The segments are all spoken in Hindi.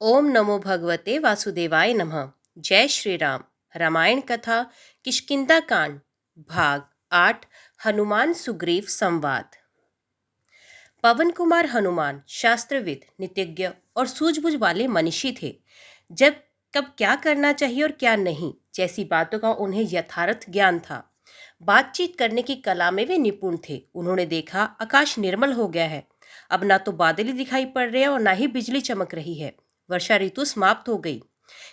ओम नमो भगवते वासुदेवाय नमः। जय श्री राम। रामायण कथा किष्किंधा कांड भाग 8। हनुमान सुग्रीव संवाद। पवन कुमार हनुमान शास्त्रविद, नितिज्ञ और सूझबूझ वाले मनीषी थे। जब कब क्या करना चाहिए और क्या नहीं जैसी बातों का उन्हें यथार्थ ज्ञान था। बातचीत करने की कला में वे निपुण थे। उन्होंने देखा आकाश निर्मल हो गया है। अब ना तो बादल ही दिखाई पड़ रहे हैं और ना ही बिजली चमक रही है। वर्षा ऋतु समाप्त हो गई।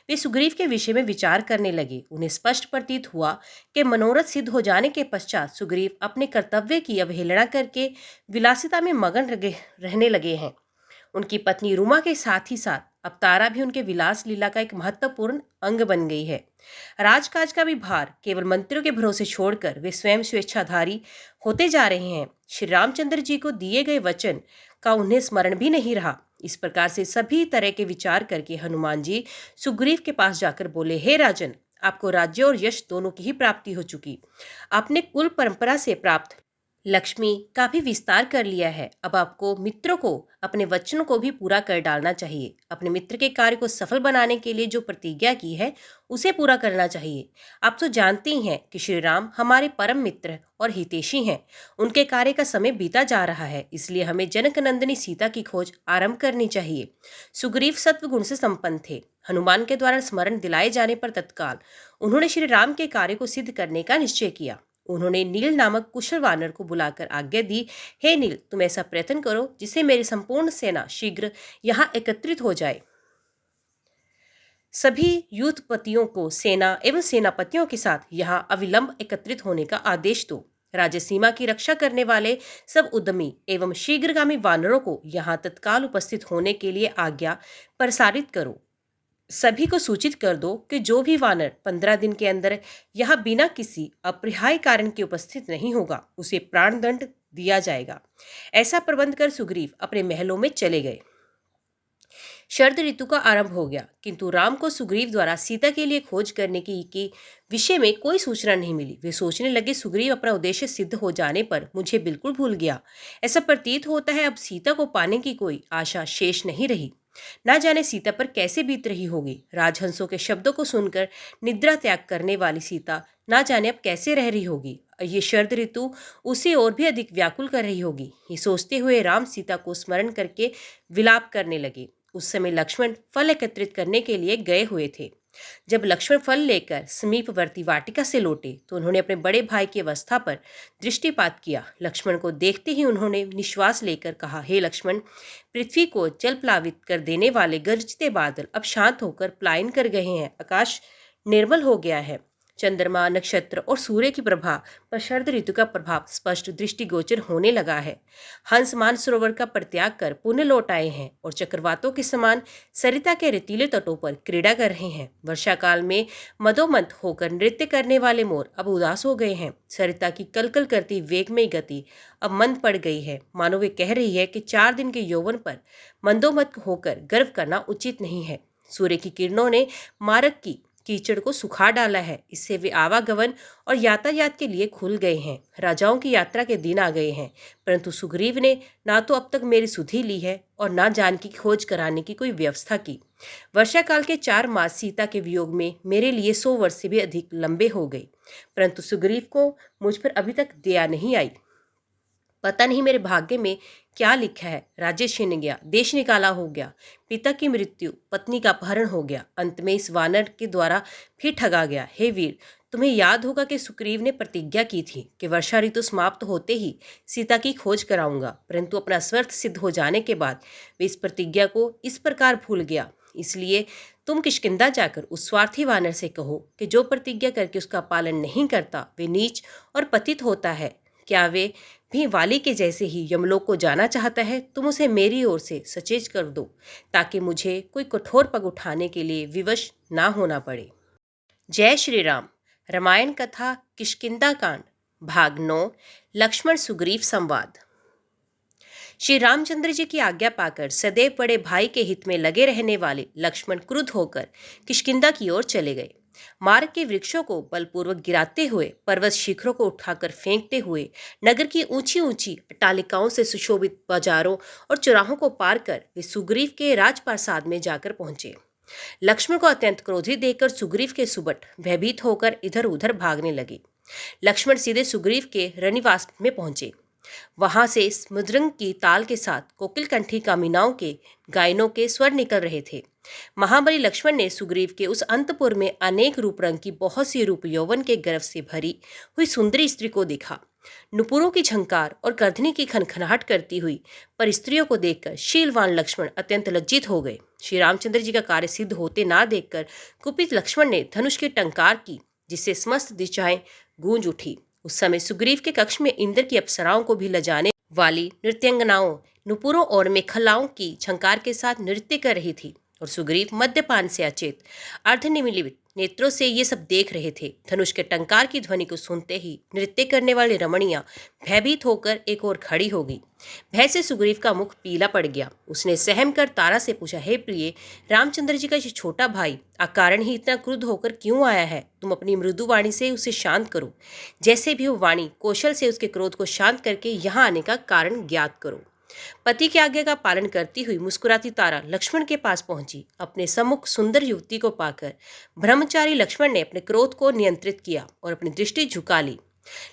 वे सुग्रीव के विषय में विचार करने लगे। उन्हें स्पष्ट प्रतीत हुआ कि मनोरथ सिद्ध हो जाने के पश्चात सुग्रीव अपने कर्तव्य की अवहेलना करके विलासिता में मगन रहने लगे हैं। उनकी पत्नी रुमा के साथ ही साथ अब तारा भी उनके विलास लीला का एक महत्वपूर्ण अंग बन गई है। राजकाज का भी भार केवल मंत्रियों के भरोसे छोड़कर वे स्वयं स्वेच्छाधारी होते जा रहे हैं। श्री रामचंद्र जी को दिए गए वचन का उन्हें स्मरण भी नहीं रहा। इस प्रकार से सभी तरह के विचार करके हनुमान जी सुग्रीव के पास जाकर बोले, हे राजन, आपको राज्य और यश दोनों की ही प्राप्ति हो चुकी। आपने कुल परंपरा से प्राप्त लक्ष्मी का भी विस्तार कर लिया है। अब आपको मित्रों को अपने वचनों को भी पूरा कर डालना चाहिए। अपने मित्र के कार्य को सफल बनाने के लिए जो प्रतिज्ञा की है उसे पूरा करना चाहिए। आप तो जानते ही हैं कि श्री राम हमारे परम मित्र और हितैषी हैं। उनके कार्य का समय बीता जा रहा है, इसलिए हमें जनक नंदिनी सीता की खोज आरंभ करनी चाहिए। सुग्रीव सत्व गुण से संपन्न थे। हनुमान के द्वारा स्मरण दिलाए जाने पर तत्काल उन्होंने श्री राम के कार्य को सिद्ध करने का निश्चय किया। उन्होंने नील नामक कुशल वानर को बुलाकर आज्ञा दी, हे नील, तुम ऐसा प्रयत्न करो जिससे मेरी संपूर्ण सेना शीघ्र यहाँ एकत्रित हो जाए। सभी युद्धपतियों को सेना एवं सेनापतियों के साथ यहाँ अविलंब एकत्रित होने का आदेश दो। राज्य सीमा की रक्षा करने वाले सब उद्यमी एवं शीघ्रगामी वानरों को यहाँ तत्काल उपस्थित होने के लिए आज्ञा प्रसारित करो। सभी को सूचित कर दो कि जो भी वानर 15 दिन के अंदर यहाँ बिना किसी अपरिहार्य कारण के उपस्थित नहीं होगा उसे प्राणदंड दिया जाएगा। ऐसा प्रबंध कर सुग्रीव अपने महलों में चले गए। शरद ऋतु का आरंभ हो गया, किंतु राम को सुग्रीव द्वारा सीता के लिए खोज करने की विषय में कोई सूचना नहीं मिली। वे सोचने लगे, सुग्रीव अपना उद्देश्य सिद्ध हो जाने पर मुझे बिल्कुल भूल गया। ऐसा प्रतीत होता है अब सीता को पाने की कोई आशा शेष नहीं रही। ना जाने सीता पर कैसे बीत रही होगी। राजहंसों के शब्दों को सुनकर निद्रा त्याग करने वाली सीता ना जाने अब कैसे रह रही होगी। ये शरद ऋतु उसे और भी अधिक व्याकुल कर रही होगी। ये सोचते हुए राम सीता को स्मरण करके विलाप करने लगे। उस समय लक्ष्मण फल एकत्रित करने के लिए गए हुए थे। जब लक्ष्मण फल लेकर समीपवर्ती वाटिका से लौटे तो उन्होंने अपने बड़े भाई की अवस्था पर दृष्टिपात किया। लक्ष्मण को देखते ही उन्होंने निश्वास लेकर कहा, हे लक्ष्मण, पृथ्वी को जल प्लावित कर देने वाले गरजते बादल अब शांत होकर पलायन कर गए हैं। आकाश निर्मल हो गया है। चंद्रमा, नक्षत्र और सूर्य की प्रभा पर शरद ऋतु का प्रभाव स्पष्ट दृष्टिगोचर होने लगा है। हंस मानसरोवर का परित्याग कर पुण्य लौट आए हैं और चक्रवातों के समान सरिता के रेतीले तटों पर क्रीड़ा कर रहे हैं। वर्षा काल में मदोमंथ होकर नृत्य करने वाले मोर अब उदास हो गए हैं। सरिता की कलकल करती वेगमयी गति अब मंद पड़ गई है। मानो वे कह रही है कि 4 दिन के यौवन पर मंदोमत होकर गर्व करना उचित नहीं है। सूर्य की किरणों ने मार्ग की कीचड़ को सुखा डाला है। इससे वे आवागमन और यातायात के लिए खुल गए हैं। राजाओं की यात्रा के दिन आ गए हैं, परंतु सुग्रीव ने ना तो अब तक मेरी सुधि ली है और ना जानकी की खोज कराने की कोई व्यवस्था की। वर्षा काल के 4 मास सीता के वियोग में मेरे लिए 100 वर्ष से भी अधिक लंबे हो गए, परंतु सुग्रीव को मुझ पर अभी तक दया नहीं आई। पता नहीं मेरे भाग्य में क्या लिखा है। राज्य छिन गया, देश निकाला हो गया, पिता की मृत्यु, पत्नी का अपहरण हो गया, अंत में इस वानर के द्वारा फिर ठगा गया। हे वीर, तुम्हें याद होगा कि सुग्रीव ने प्रतिज्ञा की थी कि वर्षा ऋतु समाप्त होते ही सीता की खोज कराऊंगा, परंतु अपना स्वार्थ सिद्ध हो जाने के बाद वे इस प्रतिज्ञा को इस प्रकार भूल गया। इसलिए तुम किष्किंधा जाकर उस स्वार्थी वानर से कहो कि जो प्रतिज्ञा करके उसका पालन नहीं करता वे नीच और पतित होता है। क्या वे भी वाली के जैसे ही यमलोक को जाना चाहता है? तुम उसे मेरी ओर से सचेत कर दो ताकि मुझे कोई कठोर पग उठाने के लिए विवश ना होना पड़े। जय श्री राम। रामायण कथा किष्किंधा कांड भाग 9। लक्ष्मण सुग्रीव संवाद। श्री रामचंद्र जी की आज्ञा पाकर सदैव बड़े भाई के हित में लगे रहने वाले लक्ष्मण क्रुद्ध होकर किष्किंधा की ओर चले गए। मार्ग के वृक्षों को बलपूर्वक गिराते हुए, पर्वत शिखरों को उठाकर फेंकते हुए, नगर की ऊंची ऊंची अट्टालिकाओं से सुशोभित बाजारों और चौराहों को पार कर वे सुग्रीव के राजप्रासाद में जाकर पहुंचे। लक्ष्मण को अत्यंत क्रोधित देखकर सुग्रीव के सुबट भयभीत होकर इधर उधर भागने लगे। लक्ष्मण सीधे सुग्रीव के रनिवास में पहुंचे। वहां से मृदंग की ताल के साथ कोकिलकंठी कामिनाओं के गायनों के स्वर निकल रहे थे। महाबली लक्ष्मण ने सुग्रीव के उस अंतपुर में अनेक रूप रंग की बहुत सी रूप यौवन के गर्व से भरी हुई सुंदरी स्त्री को देखा। नुपुरों की झंकार और कर्धनी की खनखनाहट करती हुई पर स्त्रियों को देखकर शीलवान लक्ष्मण अत्यंत लज्जित हो गए। श्री रामचंद्र जी का कार्य सिद्ध होते ना देखकर कुपित लक्ष्मण ने धनुष की टंकार की, जिससे समस्त दिशाएं गूंज उठी। उस समय सुग्रीव के कक्ष में इंद्र की अप्सराओं को भी लजाने वाली नृत्यांगनाओं नुपुरों और मेखलाओं की झंकार के साथ नृत्य कर रही थी और सुग्रीव मद्यपान से अचेत अर्धनिमीलित नेत्रों से ये सब देख रहे थे। धनुष के टंकार की ध्वनि को सुनते ही नृत्य करने वाली रमणियां भयभीत होकर एक ओर खड़ी हो गई। भय से सुग्रीव का मुख पीला पड़ गया। उसने सहम कर तारा से पूछा, हे प्रिय, रामचंद्र जी का ये छोटा भाई अकारण ही इतना क्रुद्ध होकर क्यों आया है? तुम अपनी मृदु वाणी से उसे शांत करो। जैसे भी हो वाणी कौशल से उसके क्रोध को शांत करके यहाँ आने का कारण ज्ञात करो। पति की आज्ञा का पालन करती हुई मुस्कुराती तारा लक्ष्मण के पास पहुंची। अपने सम्मुख सुंदर युवती को पाकर ब्रह्मचारी लक्ष्मण ने अपने क्रोध को नियंत्रित किया और अपनी दृष्टि झुका ली।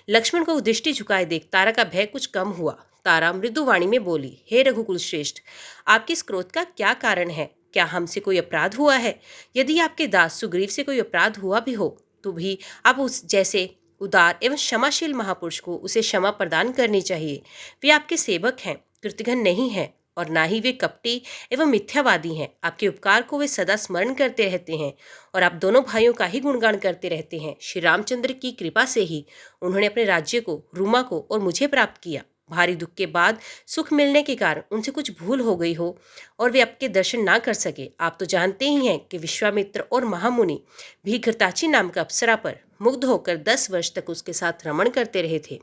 लक्ष्मण को दृष्टि झुकाए देख तारा का भय कुछ कम हुआ। तारा मृदुवाणी में बोली, हे रघुकुल श्रेष्ठ, आपके इस क्रोध का क्या कारण है? क्या हमसे कोई अपराध हुआ है? यदि आपके दास सुग्रीव से कोई अपराध हुआ भी हो तो भी आप उस जैसे उदार एवं क्षमाशील महापुरुष को उसे क्षमा प्रदान करनी चाहिए। वे आपके सेवक हैं, कृतघ्न नहीं है, और ना ही वे कपटी एवं मिथ्यावादी हैं। आपके उपकार को वे सदा स्मरण करते रहते हैं और आप दोनों भाइयों का ही गुणगान करते रहते हैं। श्री रामचंद्र की कृपा से ही उन्होंने अपने राज्य को, रूमा को और मुझे प्राप्त किया। भारी दुख के बाद सुख मिलने के कारण उनसे कुछ भूल हो गई हो और वे आपके दर्शन ना कर सके। आप तो जानते ही हैं कि विश्वामित्र और महामुनि भी घृताची नाम का अप्सरा पर मुग्ध होकर 10 वर्ष तक उसके साथ रमण करते रहे थे।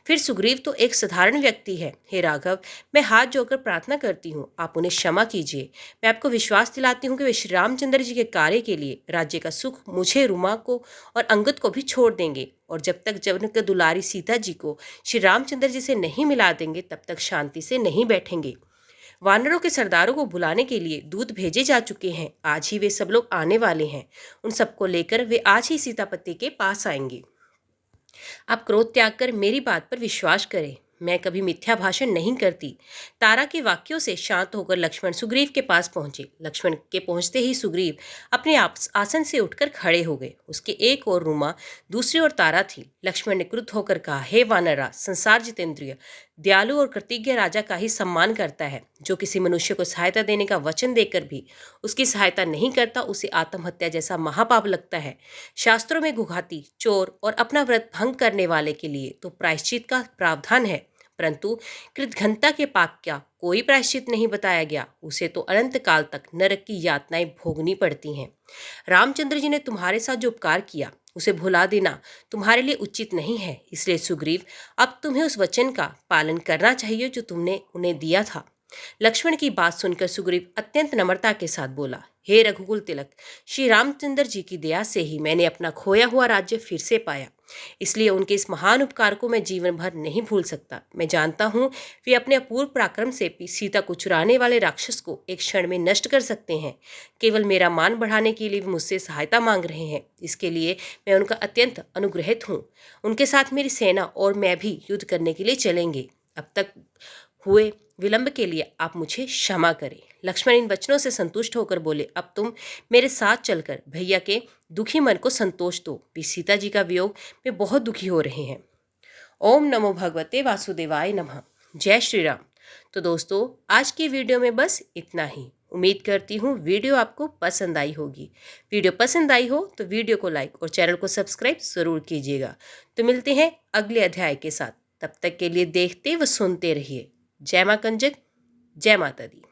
फिर सुग्रीव तो एक साधारण व्यक्ति है। हे राघव, मैं हाथ जोड़कर प्रार्थना करती हूँ, आप उन्हें क्षमा कीजिए। मैं आपको विश्वास दिलाती हूँ कि वे श्री रामचंद्र जी के कार्य के लिए राज्य का सुख मुझे, रुमा को और अंगद को भी छोड़ देंगे, और जब तक उनके दुलारी सीता जी को श्री रामचंद्र जी से नहीं मिला देंगे तब तक शांति से नहीं बैठेंगे। वानरों के सरदारों को बुलाने के लिए दूत भेजे जा चुके हैं। आज ही वे सब लोग आने वाले हैं। उन सबको लेकर वे आज ही सीतापति के पास आएंगे। आप क्रोध त्याग कर मेरी बात पर विश्वास करें। मैं कभी मिथ्या भाषण नहीं करती। तारा के वाक्यों से शांत होकर लक्ष्मण सुग्रीव के पास पहुंचे। लक्ष्मण के पहुंचते ही सुग्रीव अपने आसन से उठकर खड़े हो गए। उसके एक ओर रुमा, दूसरी ओर तारा थी। लक्ष्मण ने क्रुद्ध होकर कहा, हे वानरा, संसार जितेंद्रिय, दयालु और कृतज्ञ राजा का ही सम्मान करता है। जो किसी मनुष्य को सहायता देने का वचन देकर भी उसकी सहायता नहीं करता, उसे आत्महत्या जैसा महापाप लगता है। शास्त्रों में घुघाती, चोर और अपना व्रत भंग करने वाले के लिए तो प्रायश्चित का प्रावधान है, परंतु कृतघ्नता के पाप का कोई प्रायश्चित नहीं बताया गया। उसे तो अनंत काल तक नरक की यातनाएं भोगनी पड़ती हैं। रामचंद्र जी ने तुम्हारे साथ जो उपकार किया उसे भुला देना तुम्हारे लिए उचित नहीं है। इसलिए सुग्रीव, अब तुम्हें उस वचन का पालन करना चाहिए जो तुमने उन्हें दिया था। लक्ष्मण की बात सुनकर सुग्रीव अत्यंत नम्रता के साथ बोला, हे रघुकुल तिलक, श्री रामचंद्र जी की दया से ही मैंने अपना खोया हुआ राज्य फिर से पाया। इसलिए उनके इस महान उपकार को मैं जीवन भर नहीं भूल सकता। मैं जानता हूँ वे अपने अपूर्व पराक्रम से सीता को चुराने वाले राक्षस को एक क्षण में नष्ट कर सकते हैं। केवल मेरा मान बढ़ाने के लिए वे मुझसे सहायता मांग रहे हैं। इसके लिए मैं उनका अत्यंत अनुग्रहित हूँ। उनके साथ मेरी सेना और मैं भी युद्ध करने के लिए चलेंगे। अब तक हुए विलंब के लिए आप मुझे क्षमा करें। लक्ष्मण इन वचनों से संतुष्ट होकर बोले, अब तुम मेरे साथ चलकर भैया के दुखी मन को संतोष दो। वे सीता जी का वियोग में बहुत दुखी हो रहे हैं। ओम नमो भगवते वासुदेवाय नमः। जय श्री राम। तो दोस्तों, आज की वीडियो में बस इतना ही। उम्मीद करती हूँ वीडियो आपको पसंद आई होगी। वीडियो पसंद आई हो तो वीडियो को लाइक और चैनल को सब्सक्राइब ज़रूर कीजिएगा। तो मिलते हैं अगले अध्याय के साथ। तब तक के लिए देखते व सुनते रहिए। जय मां कंजक, जय माता दी।